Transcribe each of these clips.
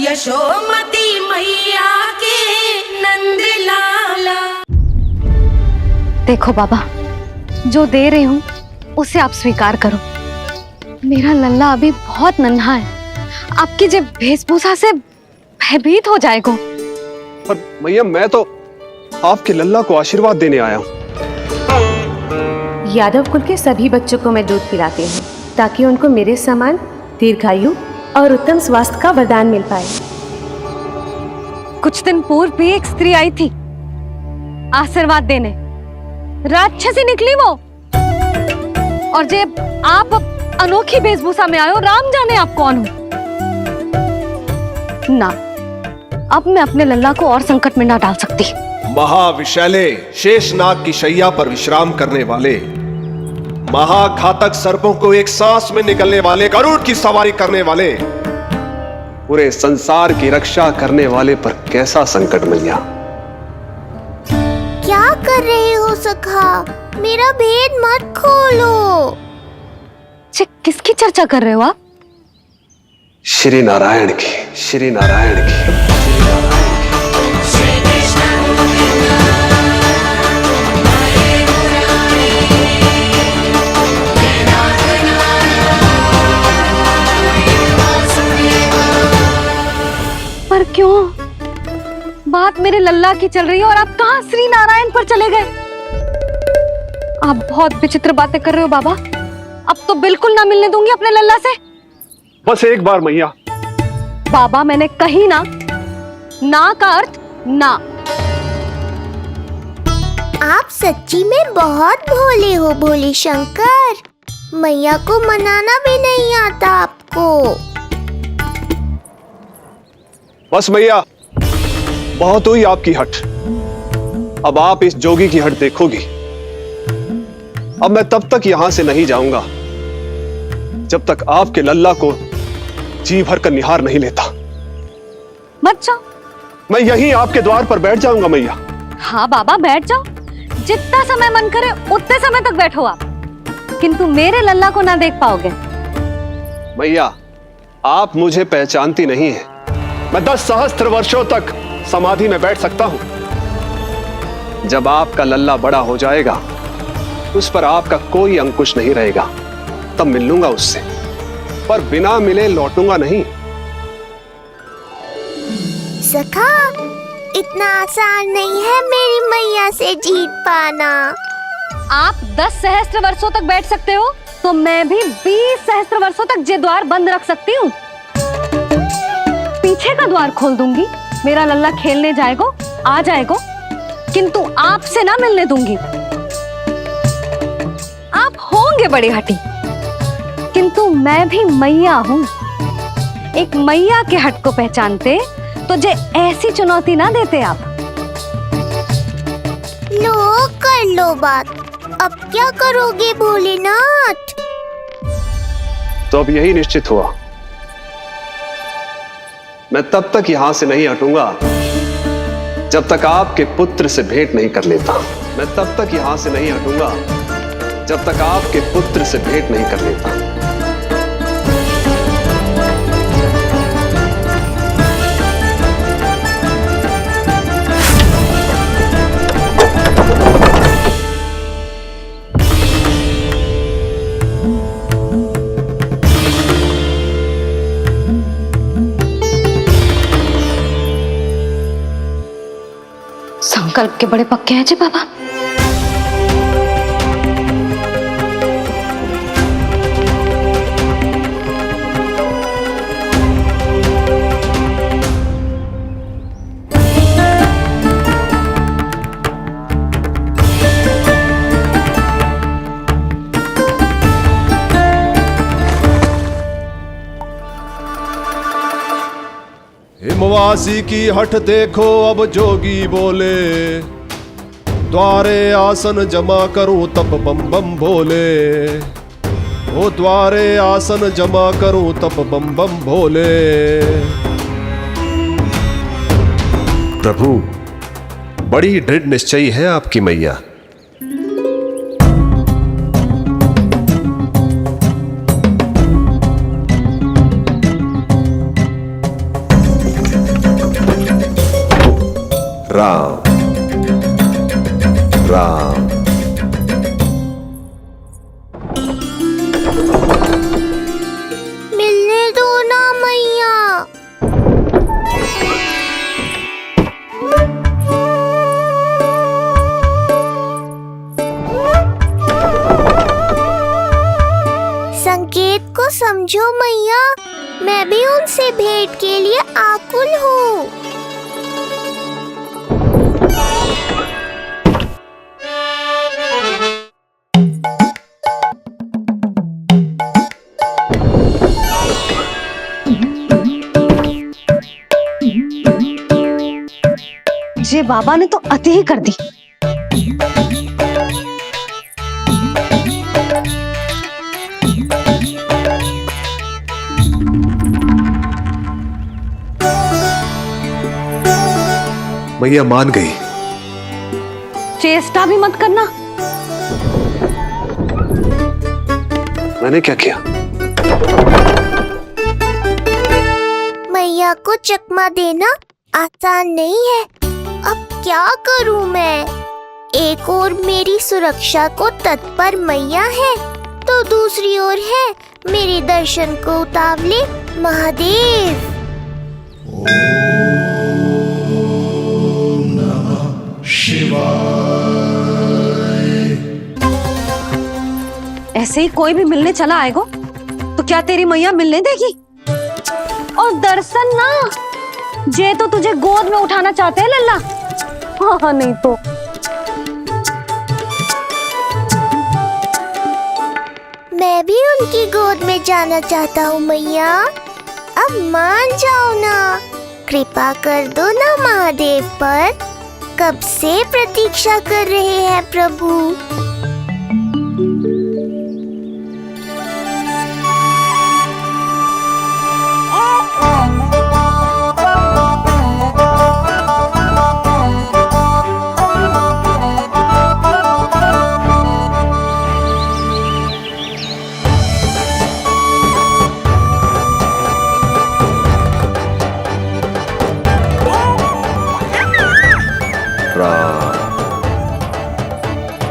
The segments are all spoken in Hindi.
यशोमती मैया के नंद लाला। देखो बाबा, जो दे रही हूँ उसे आप स्वीकार करो। मेरा लल्ला अभी बहुत नन्हा है, आपकी जब वेशभूषा से भयभीत हो जाएगा। पर मैया, मैं तो आपके लल्ला को आशीर्वाद देने आया हूँ। यादव कुल के सभी बच्चों को मैं दूध पिलाती हूँ ताकि उनको मेरे समान दीर्घायु और उत्तम स्वास्थ्य का वरदान मिल पाए। कुछ दिन पूर्व भी एक स्त्री आई थी आशीर्वाद देने, राक्षसी निकली वो। और जब आप अनोखी वेशभूषा में आए हो, राम जाने आप कौन हो। ना, अब मैं अपने लल्ला को और संकट में ना डाल सकती। महाविशैले शेषनाग की शैया पर विश्राम करने वाले, महाघातक सर्पों को एक सांस में निकलने वाले, गरुड़ की सवारी करने वाले, पूरे संसार की रक्षा करने वाले पर कैसा संकट मैया। क्या कर रहे हो सखा? मेरा भेद मत खोलो। किसकी चर्चा कर रहे हो आप? श्री नारायण की, श्री नारायण की। पर क्यों? बात मेरे लल्ला की चल रही है और आप कहाँ श्री नारायण पर चले गए? आप बहुत विचित्र बातें कर रहे हो बाबा। अब तो बिल्कुल ना मिलने दूंगी अपने लल्ला से। बस एक बार मैया। बाबा, मैंने कही ना, ना का अर्थ ना। आप सच्ची में बहुत भोले हो भोले शंकर। मैया को मनाना भी नहीं आता आपको। बस मैया, बहुत हुई आपकी हट। अब आप इस जोगी की हट देखोगी। अब मैं तब तक यहां से नहीं जाऊंगा जब तक आपके लल्ला को जी भर कर निहार नहीं लेता। मत जाओ। मैं यहीं आपके द्वार पर बैठ जाऊंगा मैया। हाँ बाबा, बैठ जाओ। जितना समय मन करे उतने समय तक बैठो आप, किंतु मेरे लल्ला को ना देख पाओगे। मैया, आप मुझे पहचानती नहीं है। मैं 10 सहस्त्र वर्षों तक समाधि में बैठ सकता हूं। जब आपका लल्ला बड़ा हो जाएगा, उस पर आपका कोई अंकुश नहीं रहेगा, तब मिल लूंगा उससे, पर बिना मिले लौटूंगा नहीं। सखा, इतना आसान नहीं है मेरी मैया से जीत पाना। आप 10 सहस्त्र वर्षों तक बैठ सकते हो, तो मैं भी 20 सहस्त्र वर्षों तक ये द्वार बंद रख सकती हूँ। पीछे का द्वार खोल दूंगी, मेरा लल्ला खेलने जाएगा, आ जाएगा, किंतु आपसे ना मिलने दूंगी। आप होंगे बड़ी हठी, किंतु मैं भी मैया हूँ। एक मैया के हट को पहचानते तो जे ऐसी चुनौती ना देते आप। लो, कर लो बात। अब क्या करोगे भोलेनाथ? तो अब यही निश्चित हुआ, मैं तब तक यहां से नहीं हटूंगा जब तक आपके पुत्र से भेंट नहीं कर लेता। मैं तब तक यहां से नहीं हटूंगा जब तक आपके पुत्र से भेंट नहीं कर लेता। संकल्प के बड़े पक्के हैं जी बाबा। हिमवासी की हठ देखो अब जोगी बोले, द्वारे आसन जमा करूं तब बम बम भोले। ओ द्वारे आसन जमा करूं तब बम बम भोले। प्रभु, बड़ी दृढ़ निश्चयी है आपकी मैया। राम राम। मिलने दो ना मैया। संकेत को समझो मैया, मैं भी उनसे भेंट के लिए आकुल हूँ। ये बाबा ने तो अति ही कर दी। मैया मान गई। चेष्टा भी मत करना। मैंने क्या किया? मैया को चकमा देना आसान नहीं है। अब क्या करूं मैं? एक ओर मेरी सुरक्षा को तत्पर मैया है, तो दूसरी ओर है मेरे दर्शन को उतावले महादेव। ऐसे ही कोई भी मिलने चला आएगा तो क्या तेरी मैया मिलने देगी? और दर्शन ना, जे तो तुझे गोद में उठाना चाहते हैं लल्ला। हाँ नहीं तो मैं भी उनकी गोद में जाना चाहता हूँ मैया। अब मान जाओ ना, कृपा कर दो ना महादेव पर। कब से प्रतीक्षा कर रहे हैं प्रभु। राम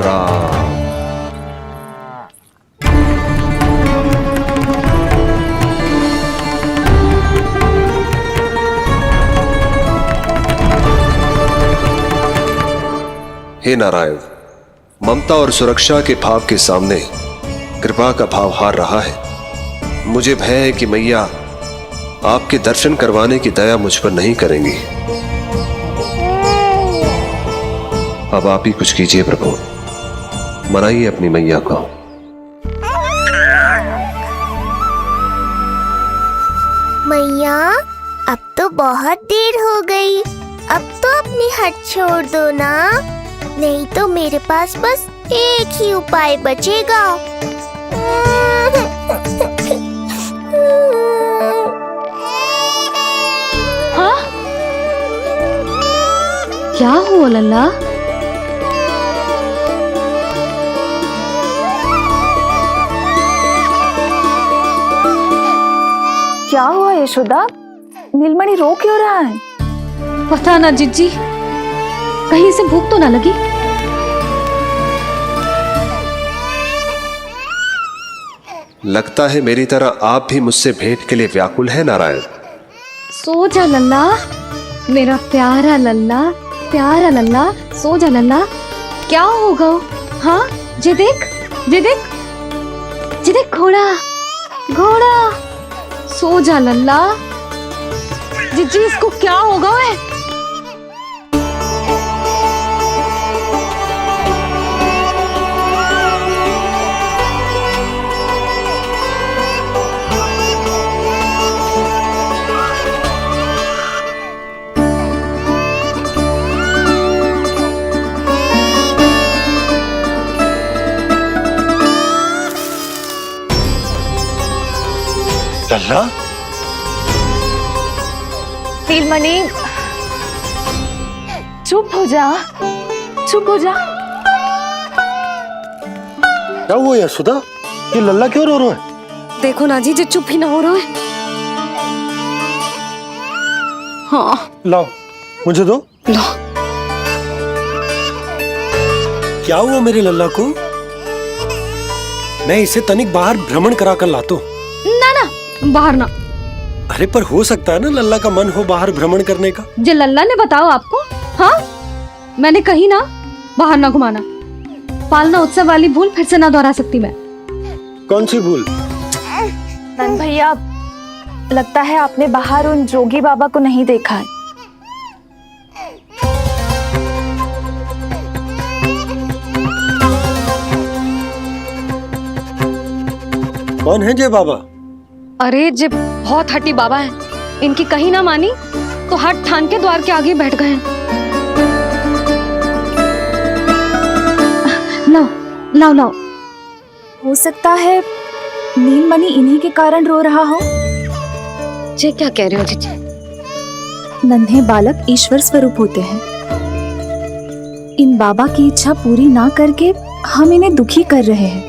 राम। हे नारायण, ममता और सुरक्षा के भाव के सामने कृपा का भाव हार रहा है। मुझे भय है कि मैया आपके दर्शन करवाने की दया मुझ पर नहीं करेंगी। अब आप ही कुछ कीजिए प्रभु, मनाइए अपनी मैया को। मैया, अब तो बहुत देर हो गई। अब तो अपनी हट छोड़ दो ना, नहीं तो मेरे पास बस एक ही उपाय बचेगा। हाँ? क्या हुआ लल्ला? क्या हुआ यशोदा? नीलमणि रो क्यों रहा है? पता ना जिज्जी, कहीं से भूख तो ना लगी। लगता है मेरी तरह आप भी मुझसे भेंट के लिए व्याकुल है नारायण। सो जा लल्ला, मेरा प्यारा लल्ला, प्यारा लल्ला, सो जा लल्ला। क्या होगा? हाँ, जे देख, जे देख, जे देख, घोड़ा, घोड़ा। सो जा लल्ला। जिज्जी, इसको क्या होगा? है लल्ला, नीलमणि, चुप हो जा, चुप हो जा। क्या हुआ यशोदा? ये लल्ला क्यों रो रहा है? देखो ना जी, जो चुप ही ना हो रहा है। हाँ, लाओ, मुझे दो। लो। क्या हुआ मेरे लल्ला को? मैं इसे तनिक बाहर भ्रमण करा कर लाता हूँ। ना ना, बाहर ना। अरे पर हो सकता है ना लल्ला का मन हो बाहर भ्रमण करने का। जे लल्ला ने बताओ आपको? हाँ, मैंने कही ना बाहर ना घुमाना। पालना उत्सव वाली भूल फिर से ना दोहरा सकती मैं। कौन सी भूल? नंद भैया, लगता है आपने बाहर उन जोगी बाबा को नहीं देखा है। कौन है जय बाबा? अरे जे बहुत हट्टी बाबा है, इनकी कहीं ना मानी तो हट ठान के द्वार के आगे बैठ गए हैं। लाओ लाओ लाओ। हो सकता है नीलमणि इन्हीं के कारण रो रहा हो। जे क्या कह रहे हो जीजी? नन्हे बालक ईश्वर स्वरूप होते हैं। इन बाबा की इच्छा पूरी ना करके हम इन्हें दुखी कर रहे हैं।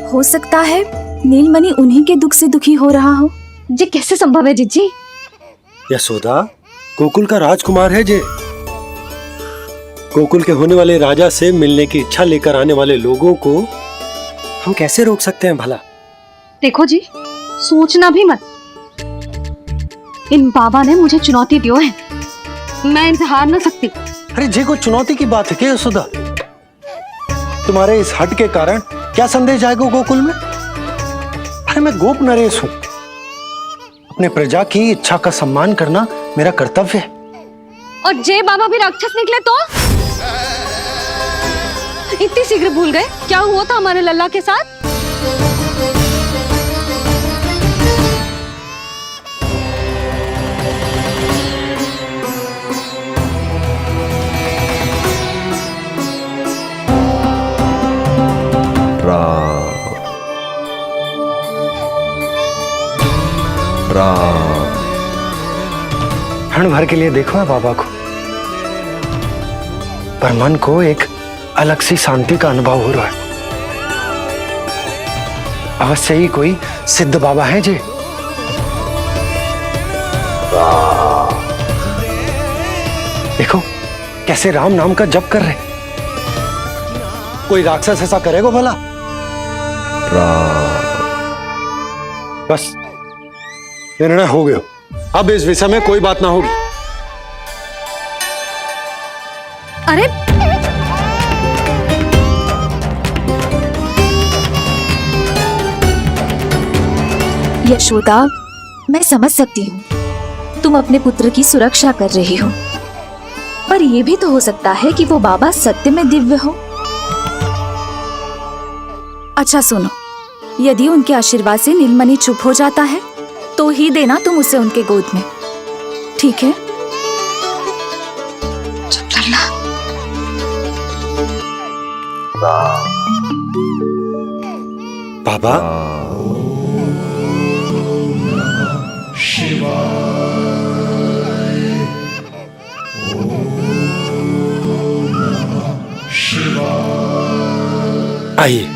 हो सकता है नीलमणि उन्हीं के दुख से दुखी हो रहा हो। जे कैसे संभव है जीजी? यशोदा, गोकुल का राजकुमार है जे। गोकुल के होने वाले राजा से मिलने की इच्छा लेकर आने वाले लोगों को हम कैसे रोक सकते हैं भला? देखो जी, सोचना भी मत। इन बाबा ने मुझे चुनौती दियो है, मैं इनसे हार ना सकती। अरे जे को चुनौती की बात है क्या यशोदा? तुम्हारे इस हट के कारण क्या संदेश आएगा गोकुल में? अरे मैं गोप नरेश हूं। अपने प्रजा की इच्छा का सम्मान करना मेरा कर्तव्य है। और जे बाबा भी राक्षस निकले तो? इतनी शीघ्र भूल गए क्या हुआ था हमारे लल्ला के साथ? क्षण भर के लिए देखो है बाबा को, पर मन को एक अलग सी शांति का अनुभव हो रहा है। अवश्य ही कोई सिद्ध बाबा है जी। देखो कैसे राम नाम का जप कर रहे। कोई राक्षस ऐसा करेगा भला? बस निर्णय हो गया, अब इस विषय में कोई बात ना होगी। अरे यशोदा, मैं समझ सकती हूँ तुम अपने पुत्र की सुरक्षा कर रही हो, पर यह भी तो हो सकता है कि वो बाबा सत्य में दिव्य हो। अच्छा सुनो, यदि उनके आशीर्वाद से नीलमणि चुप हो जाता है तो ही देना तुम उसे उनके गोद में, ठीक है? चुप लल्ला। बाबा, आइए।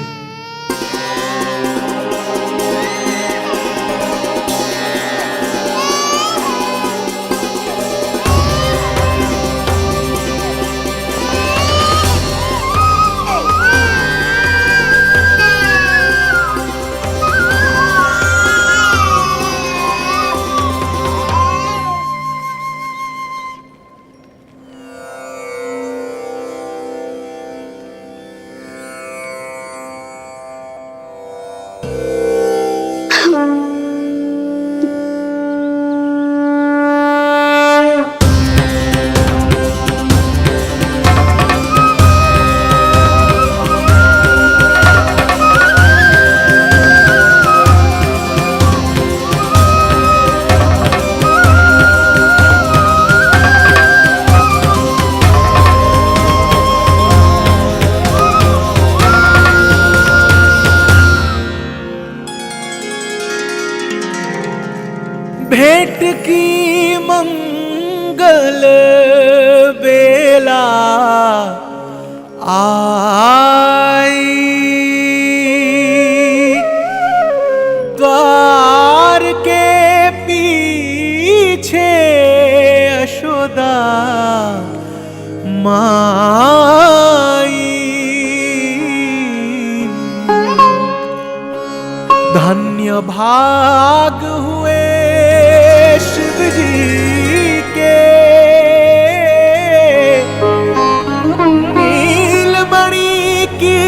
भेंट की मंगल बेला आई, द्वार के पीछे यशोदा माई। धन्य भाग हुए शिव जी के, नीलमणि की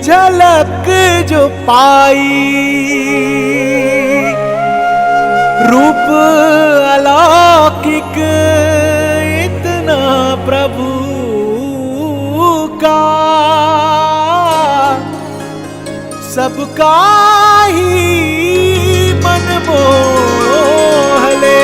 झलक जो पाई। रूप अलौकिक इतना प्रभु का, सबका ही मन मोह ले।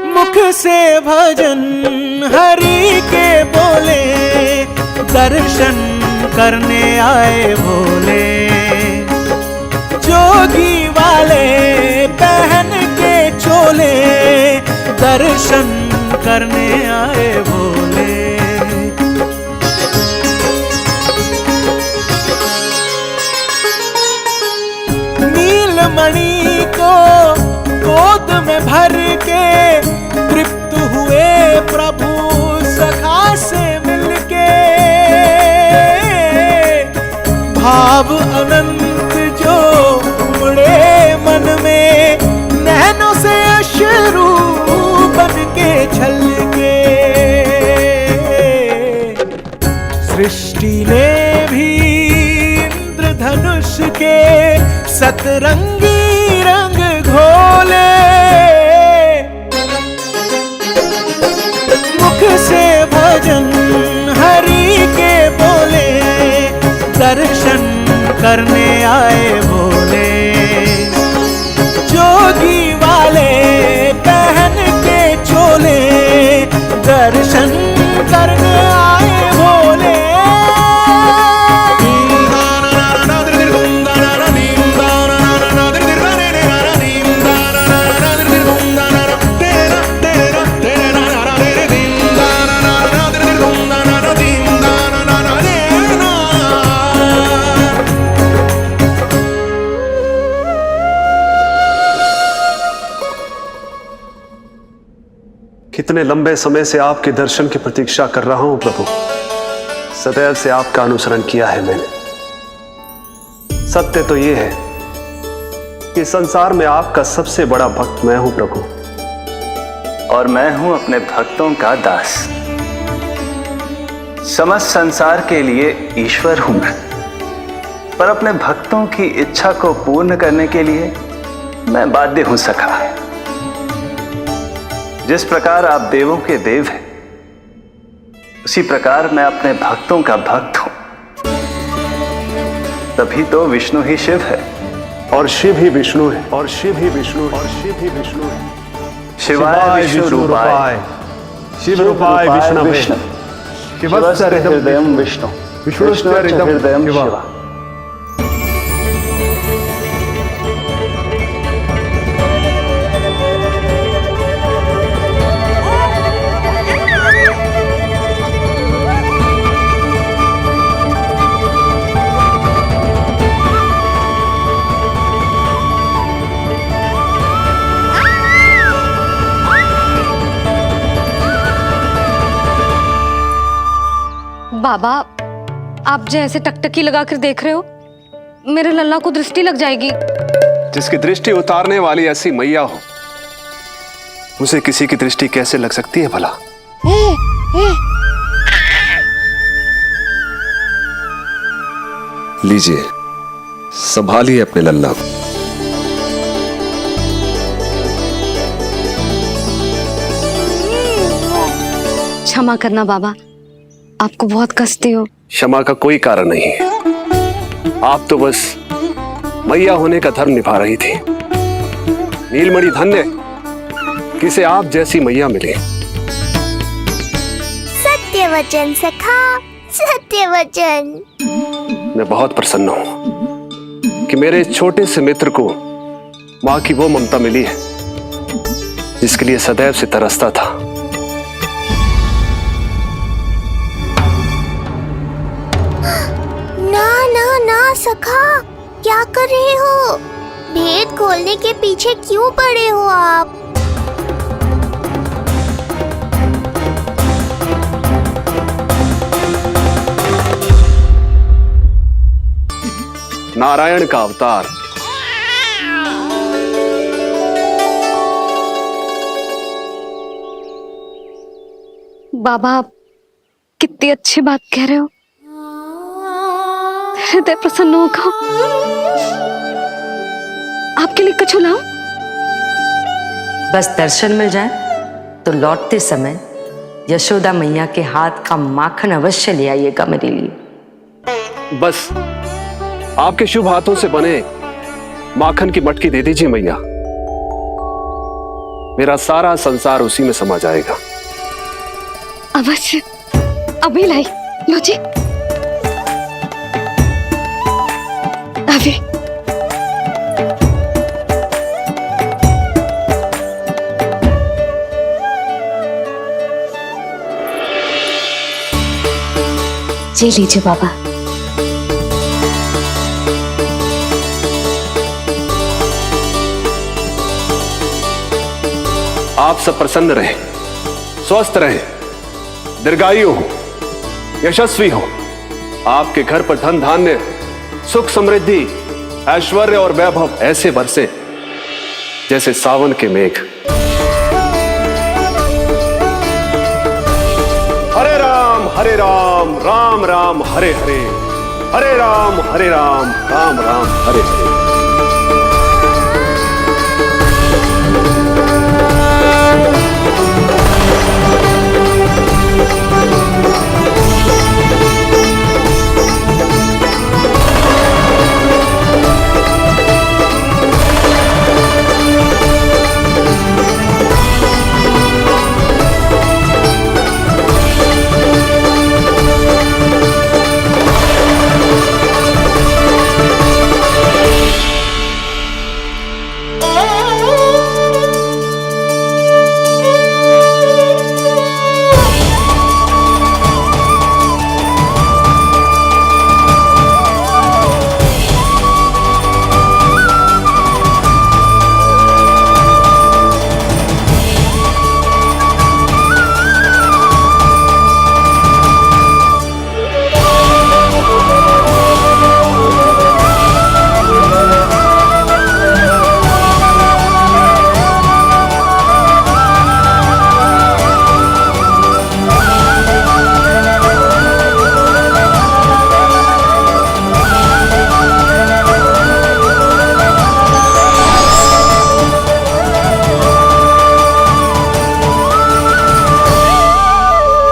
मुख से भजन हरि के बोले, दर्शन करने आए भोले। जोगी वाले पहन के चोले, दर्शन करने आए भोले। नीलमणि को गोद में भर के तृप्त हुए प्रभु सखा से मिलके। भाव अनंत जो उमड़े मन में, नैनों से अश्रु बन के छलके। सृष्टि ने भी इंद्रधनुष के सतरंगी रंग घोले। मुख से भजन हरि के बोले, दर्शन करने आए भोले। जोगी वाले पहन के चोले, दर्शन करने आए भोले। कितने लंबे समय से आपके दर्शन की प्रतीक्षा कर रहा हूं प्रभु। सदैव से आपका अनुसरण किया है मैंने। सत्य तो यह है कि संसार में आपका सबसे बड़ा भक्त मैं हूं प्रभु, और मैं हूं अपने भक्तों का दास। समस्त संसार के लिए ईश्वर हूं मैं, पर अपने भक्तों की इच्छा को पूर्ण करने के लिए मैं बाध्य हूं सखा। जिस प्रकार आप देवों के देव हैं, उसी प्रकार मैं अपने भक्तों का भक्त हूं। तभी तो विष्णु ही शिव है, और शिव ही विष्णु है, और शिव ही विष्णु है, और शिव ही विष्णु है। शिवाय विष्णु रूपाय, शिव रूपाय विष्णवे, शिवस्य हृदयं विष्णु, विष्णुश्च हृदयं शिव। बाबा, आप जैसे टकटकी लगाकर देख रहे हो, मेरे लल्ला को दृष्टि लग जाएगी। जिसकी दृष्टि उतारने वाली ऐसी मैया हो, उसे किसी की दृष्टि कैसे लग सकती है भला? लीजिए, संभालिए अपने लल्ला को। क्षमा करना बाबा, आपको बहुत कष्ट हो। क्षमा का कोई कारण नहीं है। आप तो बस मैया होने का धर्म निभा रही थी। नीलमणि धन्य किसे आप जैसी मैया मिले। सत्य वचन सखा, सत्यवचन। मैं बहुत प्रसन्न हूं कि मेरे इस छोटे से मित्र को मां की वो ममता मिली है जिसके लिए सदैव से तरसता था। ना ना ना सखा, क्या कर रहे हो? भेद खोलने के पीछे क्यों पड़े हो आप? नारायण का अवतार बाबा, आप कितनी अच्छी बात कह रहे हो। हृदय प्रसन्न होगा। आपके लिए कुछ लाऊं? बस दर्शन मिल जाए तो लौटते समय यशोदा मैया के हाथ का माखन अवश्य ले आइएगा मेरे लिए। बस आपके शुभ हाथों से बने माखन की मटकी दे दीजिए मैया, मेरा सारा संसार उसी में समा जाएगा। अवश्य, अभी लाई। लो जी, अभी। ये लीजिए बाबा। आप सब प्रसन्न रहें, स्वस्थ रहें, दीर्घायु हो, यशस्वी हो। आपके घर पर धन धान्य, सुख समृद्धि, ऐश्वर्य और वैभव ऐसे बरसे जैसे सावन के मेघ। हरे राम राम राम हरे हरे, हरे राम राम राम हरे हरे।